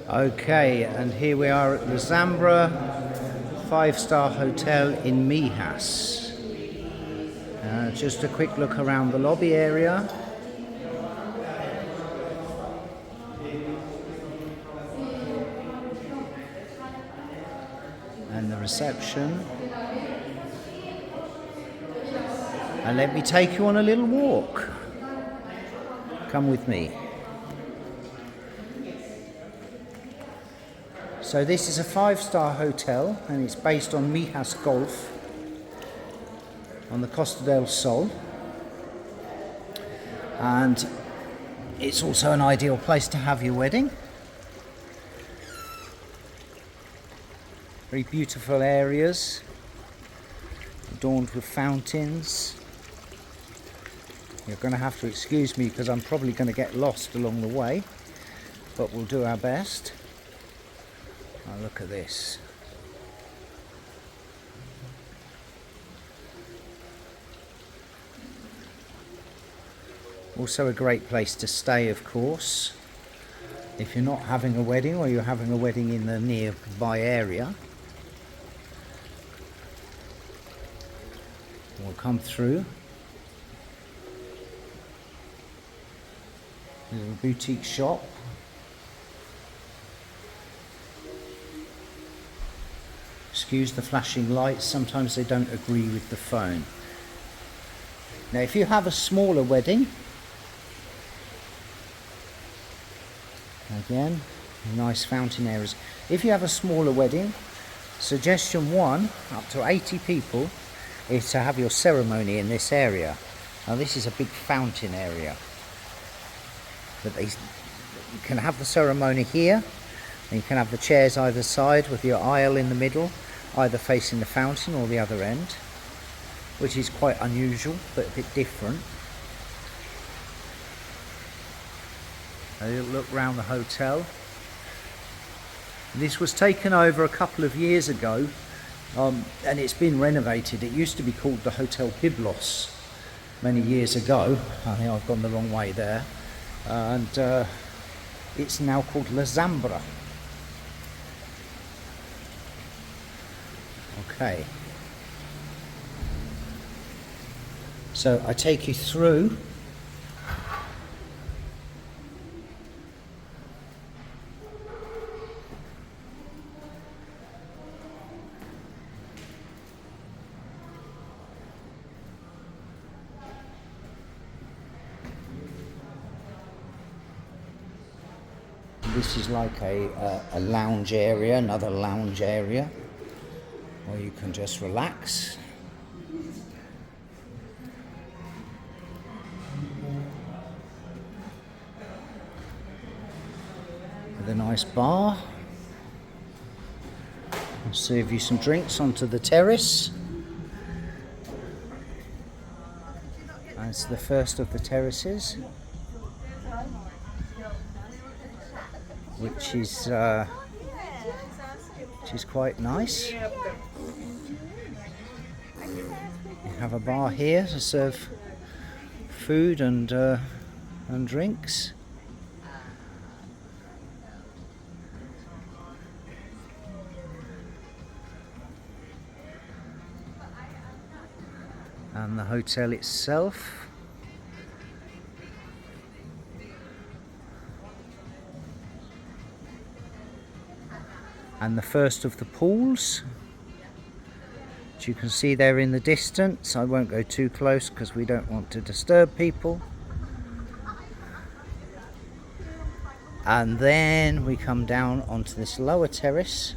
Okay, and here we are at the Zambra 5-star hotel in Mijas. Just a quick look around the lobby area. And the reception. And let me take you on a little walk. Come with me. So this is a 5-star hotel and it's based on Mijas Golf on the Costa del Sol. And it's also an ideal place to have your wedding. Very beautiful areas, adorned with fountains. You're going to have to excuse me because I'm probably going to get lost along the way, but we'll do our best. Oh, look at this. Also a great place to stay, of course, if you're not having a wedding or you're having a wedding in the nearby area. We'll come through. There's a boutique shop. Excuse the flashing lights, sometimes they don't agree with the phone. Now if you have a smaller wedding, again, nice fountain areas. If you have a smaller wedding, suggestion 1, up to 80 people, is to have your ceremony in this area. Now this is a big fountain area. But you can have the ceremony here, and you can have the chairs either side with your aisle in the middle, either facing the fountain or the other end, which is quite unusual but a bit different. A little look around the hotel. This was taken over a couple of years ago, and it's been renovated. It used to be called the Hotel Biblos many years ago. I think I've gone the wrong way there. And it's now called La Zambra. Okay. So I take you through. This is like a lounge area, another lounge area, where you can just relax. With a nice bar. I'll serve you some drinks onto the terrace. And it's the first of the terraces, which is quite nice. You have a bar here to serve food and drinks. And the hotel itself. And the first of the pools, which you can see there in the distance. I won't go too close because we don't want to disturb people. And then we come down onto this lower terrace.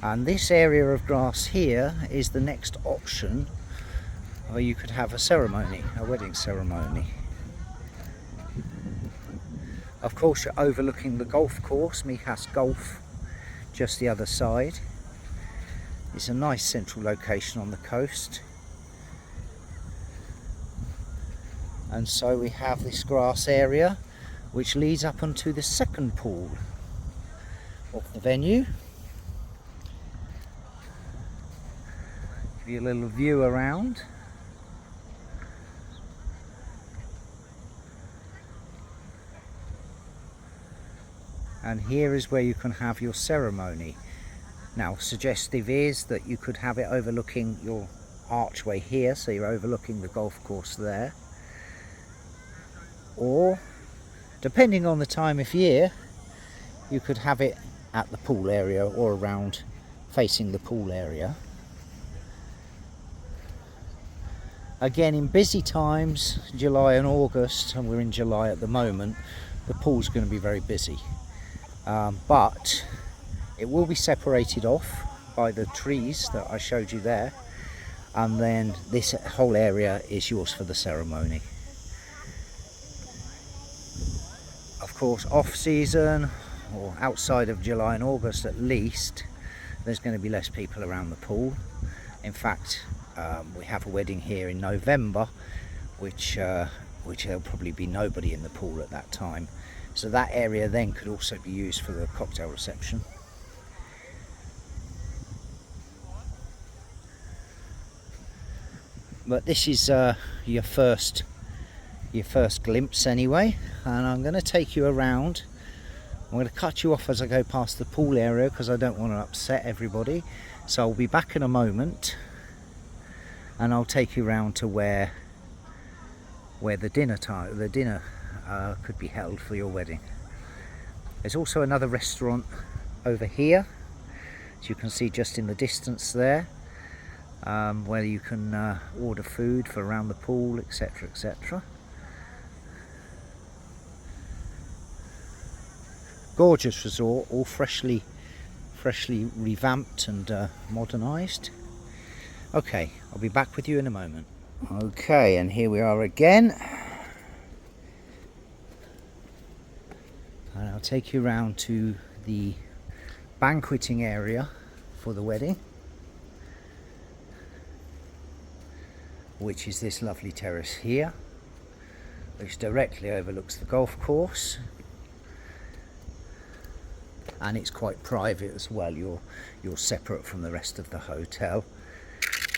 And this area of grass here is the next option where you could have a ceremony, a wedding ceremony. Of course, you're overlooking the golf course, Mijas Golf, just the other side. It's a nice central location on the coast. And so we have this grass area which leads up onto the second pool of the venue. Give you a little view around. And here is where you can have your ceremony. Now, suggestive is that you could have it overlooking your archway here, so you're overlooking the golf course there. Or, depending on the time of year, you could have it at the pool area or around facing the pool area. Again, in busy times, July and August, and we're in July at the moment, the pool's going to be very busy. But it will be separated off by the trees that I showed you there, and then this whole area is yours for the ceremony. Of course, off season or outside of July and August at least, there's going to be less people around the pool. In fact, we have a wedding here in November, which there'll probably be nobody in the pool at that time. So that area then could also be used for the cocktail reception. But this is your first glimpse anyway, and I'm going to take you around. I'm going to cut you off as I go past the pool area because I don't want to upset everybody. So I'll be back in a moment, and I'll take you around to where the dinner could be held for your wedding. There's also another restaurant over here, as you can see just in the distance there, where you can order food for around the pool, etc., etc. Gorgeous resort, all freshly revamped and modernised. Okay, I'll be back with you in a moment. Okay, and here we are again. And I'll take you around to the banqueting area for the wedding, which is this lovely terrace here, which directly overlooks the golf course, and it's quite private as well. You're separate from the rest of the hotel,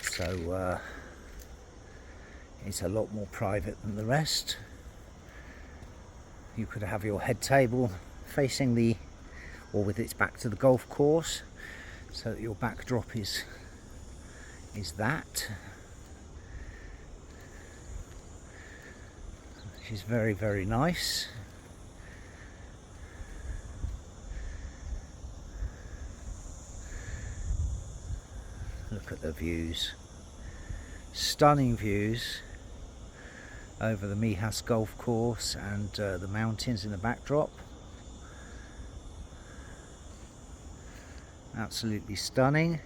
so it's a lot more private than the rest. You could have your head table facing or with its back to the golf course, so that your backdrop is that, which is very, very nice. Look at the views, stunning views over the Mijas golf course and the mountains in the backdrop. Absolutely stunning.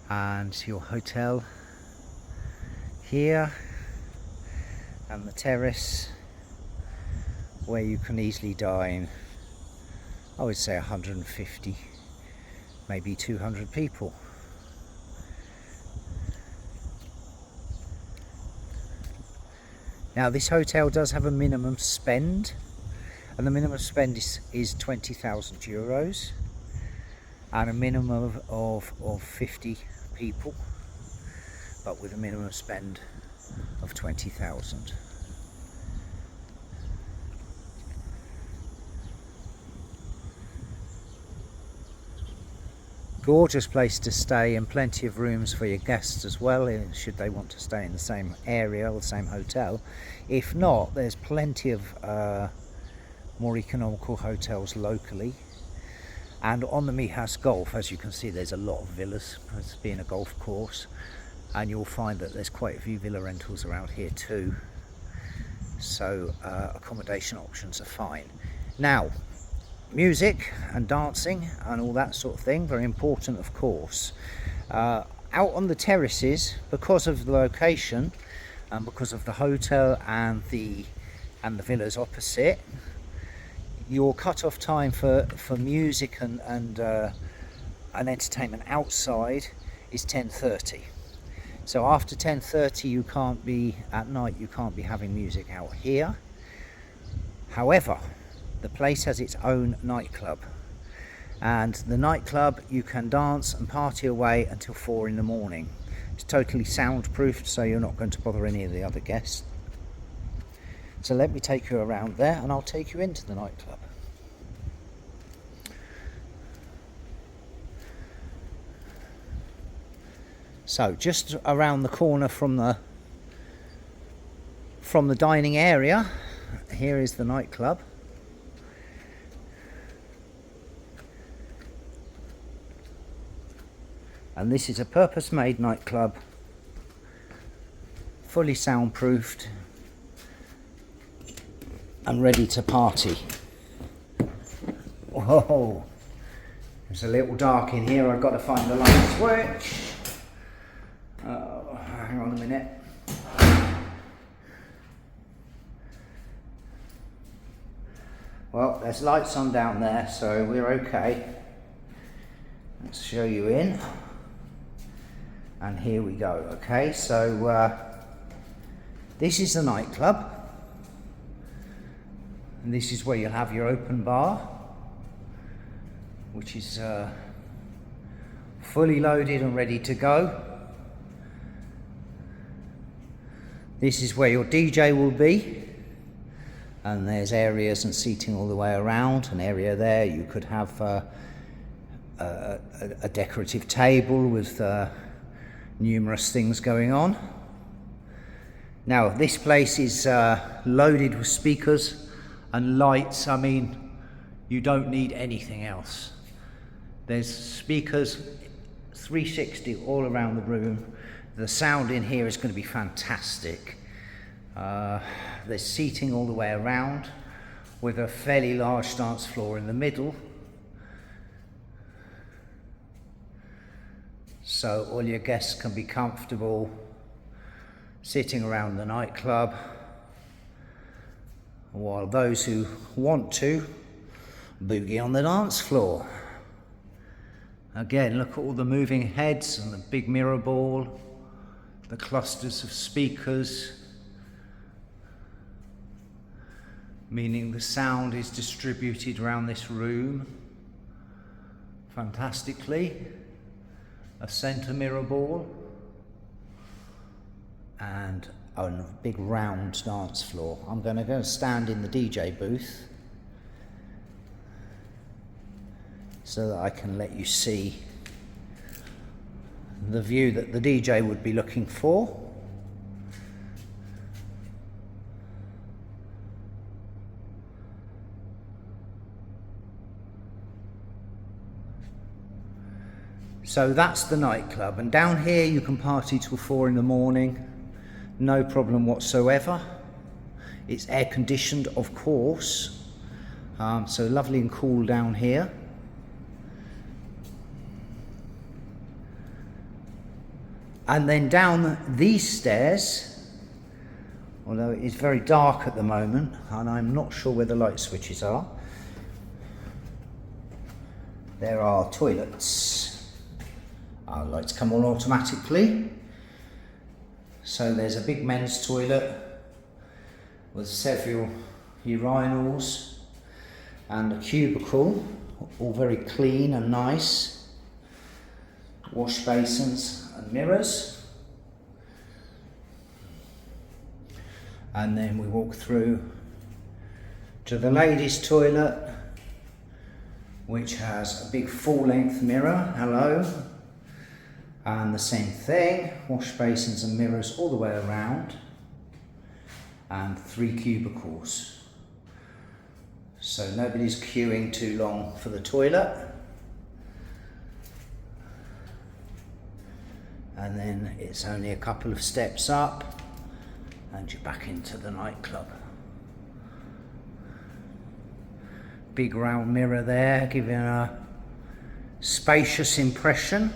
And your hotel here, and the terrace where you can easily dine, I would say 150, maybe 200 people. Now, this hotel does have a minimum spend, and the minimum spend is 20,000 euros, and a minimum of 50 people, but with a minimum spend of 20,000. Gorgeous place to stay, and plenty of rooms for your guests as well, should they want to stay in the same area or the same hotel. If not, there's plenty of more economical hotels locally. And on the Mijas Golf, as you can see, there's a lot of villas, as being a golf course, and you'll find that there's quite a few villa rentals around here too. So accommodation options are fine. Now, music and dancing and all that sort of thing, very important, of course. Out on the terraces, because of the location and because of the hotel and the villas opposite, your cut-off time for music and entertainment outside is 10:30. So after 10:30 you can't be having music out here. However, the place has its own nightclub, and the nightclub you can dance and party away until 4 in the morning. It's totally soundproofed, so you're not going to bother any of the other guests. So let me take you around there and I'll take you into the nightclub. So just around the corner from the dining area, here is the nightclub. And this is a purpose-made nightclub, fully soundproofed and ready to party. Whoa, it's a little dark in here. I've got to find the light switch. Oh, hang on a minute. Well, there's lights on down there, so we're okay. Let's show you in. And here we go. Okay, so this is the nightclub. And this is where you'll have your open bar, which is fully loaded and ready to go. This is where your DJ will be, and there's areas and seating all the way around. An area there, you could have a decorative table with numerous things going on. Now this place is loaded with speakers and lights. I mean, you don't need anything else. There's speakers 360 all around the room. The sound in here is going to be fantastic. There's seating all the way around with a fairly large dance floor in the middle. So all your guests can be comfortable sitting around the nightclub, while those who want to boogie on the dance floor. Again, look at all the moving heads and the big mirror ball, the clusters of speakers, meaning the sound is distributed around this room fantastically. A centre mirror ball and a big round dance floor. I'm going to go and stand in the DJ booth so that I can let you see the view that the DJ would be looking for. So that's the nightclub, and down here you can party till 4 in the morning, no problem whatsoever. It's air conditioned, of course, so lovely and cool down here. And then down these stairs, although it is very dark at the moment and I'm not sure where the light switches are, there are toilets. Our lights come on automatically. So there's a big men's toilet with several urinals and a cubicle, all very clean and nice. Wash basins and mirrors. And then we walk through to the ladies' toilet, which has a big full-length mirror. Hello. And the same thing, wash basins and mirrors all the way around, and 3 cubicles. So nobody's queuing too long for the toilet. And then it's only a couple of steps up and you're back into the nightclub. Big round mirror there, giving a spacious impression.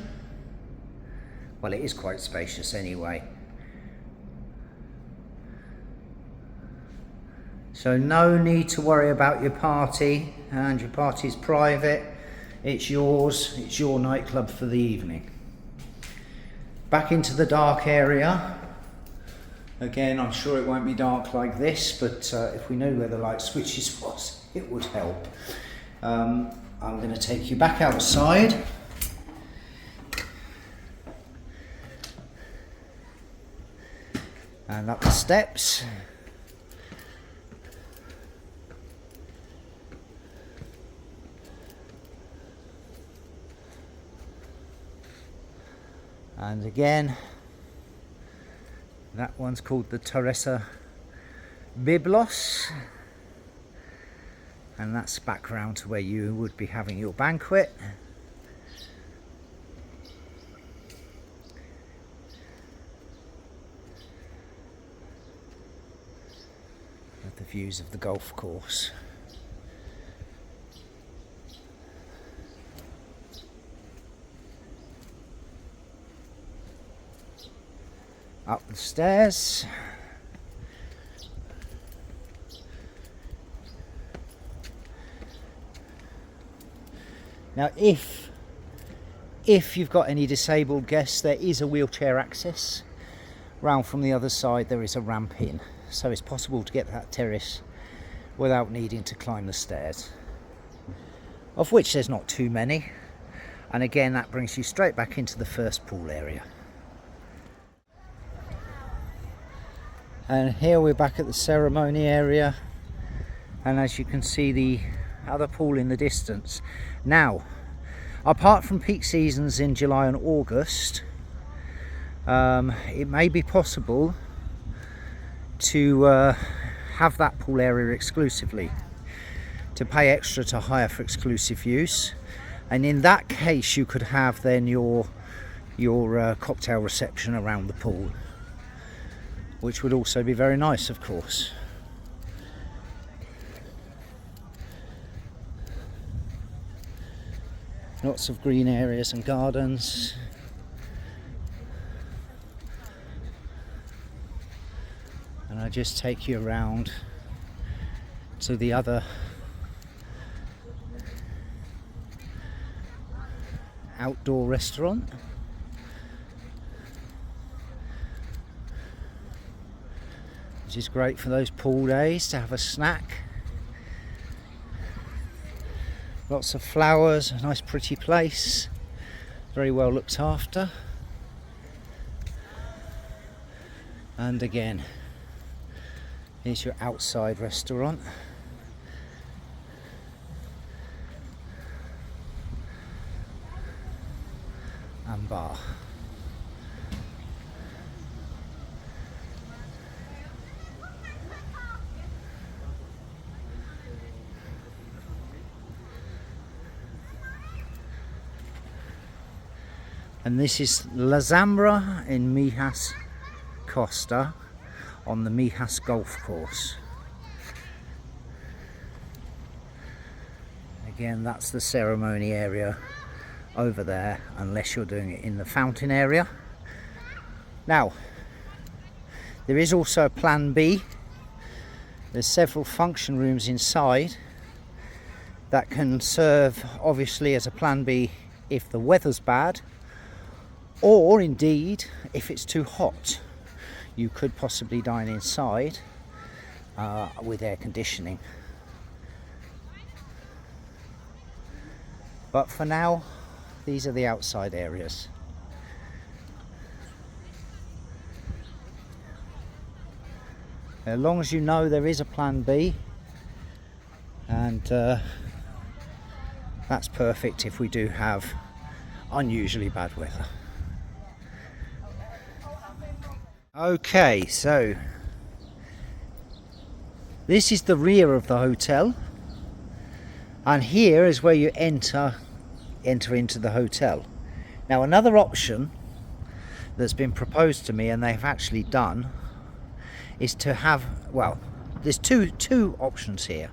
Well, it is quite spacious anyway. So no need to worry about your party, and your party is private. It's yours, it's your nightclub for the evening. Back into the dark area. Again, I'm sure it won't be dark like this, but if we knew where the light switches was, it would help. I'm going to take you back outside. And up the steps. And again, that one's called the Teresa Biblos, and that's back round to where you would be having your banquet. With the views of the golf course. Up the stairs. Now if you've got any disabled guests, there is a wheelchair access. Round from the other side there is a ramp in, so it's possible to get that terrace without needing to climb the stairs, of which there's not too many. And again, that brings you straight back into the first pool area. And here we're back at the ceremony area, and as you can see, the other pool in the distance. Now, apart from peak seasons in July and August, it may be possible to have that pool area exclusively, to pay extra to hire for exclusive use, and in that case you could have then your cocktail reception around the pool, which would also be very nice, of course. Lots of green areas and gardens. And I just take you around to the other outdoor restaurant. Which is great for those pool days to have a snack. Lots of flowers, a nice pretty place, very well looked after. And again, here's your outside restaurant. And bar. And this is La Zambra in Mijas Costa on the Mijas golf course. Again, that's the ceremony area over there, unless you're doing it in the fountain area. Now, there is also a plan B. There's several function rooms inside that can serve obviously as a plan B if the weather's bad, or indeed if it's too hot. You could possibly dine inside with air conditioning. But for now, these are the outside areas. As long as you know there is a plan B, and that's perfect if we do have unusually bad weather. Okay, so this is the rear of the hotel, and here is where you enter into the hotel. Now, another option that's been proposed to me, and they've actually done, is to have, well, there's two options here.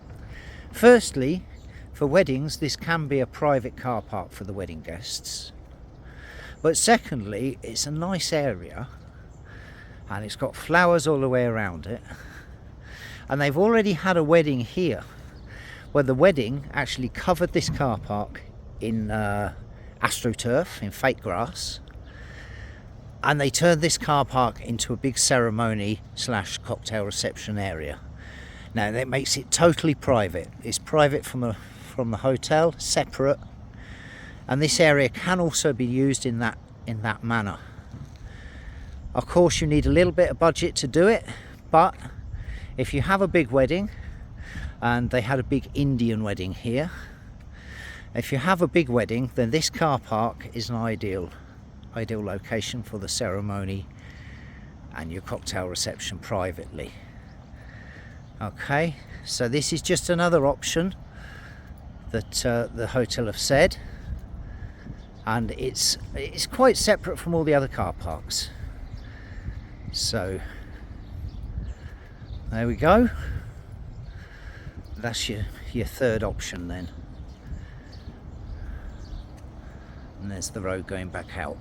Firstly, for weddings, this can be a private car park for the wedding guests. But secondly, it's a nice area, and it's got flowers all the way around it. And they've already had a wedding here, where the wedding actually covered this car park in astroturf, in fake grass. And they turned this car park into a big ceremony / cocktail reception area. Now that makes it totally private. It's private from the hotel, separate. And this area can also be used in that manner. Of course you need a little bit of budget to do it, but if you have a big wedding, and they had a big Indian wedding here, if you have a big wedding, then this car park is an ideal location for the ceremony and your cocktail reception privately. Okay, so this is just another option that the hotel have said, and it's quite separate from all the other car parks. So there we go. That's your third option then. And there's the road going back out.